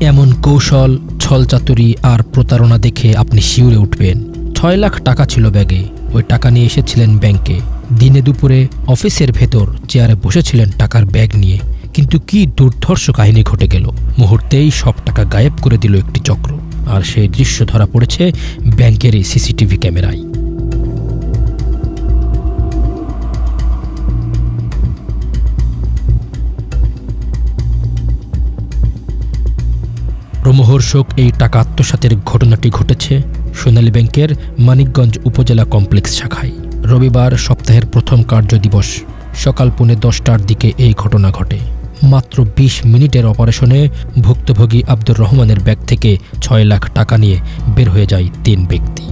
এমন কৌশল, ছলচাতুরি আর প্রতারণা দেখে আপনি শিউরে উঠবেন। ৬ লাখ টাকা ছিল ব্যাগে। ওই টাকা নিয়ে এসেছিলেন ব্যাংকে। দিনে দুপুরে অফিসের ভেতর চেয়ারে বসেছিলেন টাকার ব্যাগ নিয়ে। কিন্তু কি দুর্ধর্ষ কাহিনী ঘটে গেল। মুহূর্তেই সব টাকা গায়েব করে দিল একটি চক্র। আর সেই দৃশ্য ধরা পড়েছে ব্যাংকের এই সিসিটিভি ক্যামেরায়। রোমহর্ষক এই টাকা আত্মসাতের ঘটনাটি ঘটেছে সোনালী ব্যাংকের মানিকগঞ্জ উপজেলা কমপ্লেক্স শাখায়। রবিবার সপ্তাহের প্রথম কার্যদিবস সকাল 10:15টার দিকে এই ঘটনা ঘটে। মাত্র 20 মিনিটের অপারেশনে ভুক্তভোগী আব্দুর রহমানের ব্যাগ থেকে 6 লাখ টাকা নিয়ে বের হয়ে যায় 3 ব্যক্তি।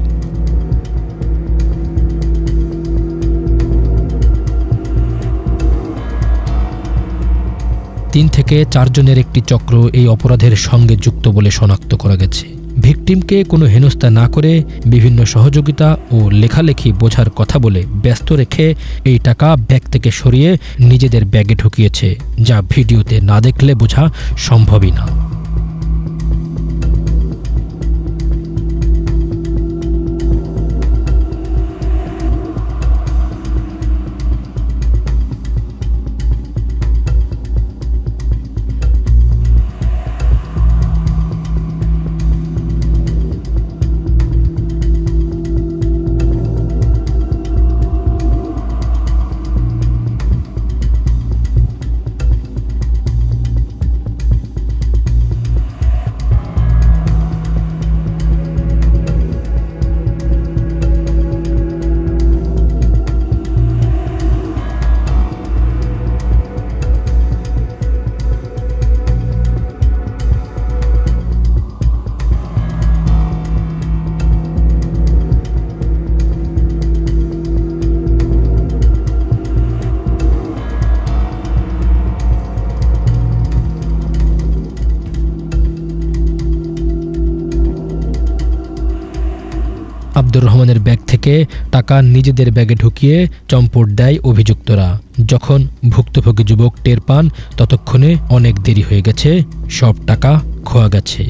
তিন থেকে 4 জনের একটি চক্র এই অপরাধের সঙ্গে যুক্ত বলে শনাক্ত করা গেছে। ভিকটিমকে কোনো হেনস্থা না করে বিভিন্ন সহযোগিতা ও লেখালেখি বোঝার কথা বলে ব্যস্ত রেখে এই টাকা ব্যাগ থেকে সরিয়ে নিজেদের ব্যাগে ঢুকিয়েছে, যা ভিডিওতে না দেখলে বোঝা সম্ভবই না। আব্দুর রহমানের ব্যাগ থেকে টাকা নিজেদের ব্যাগে ঢুকিয়ে চম্পট দেয় অভিযুক্তরা। যখন ভুক্তভোগী যুবক টের পান, ততক্ষণে অনেক দেরি হয়ে গেছে, সব টাকা খোয়া গেছে।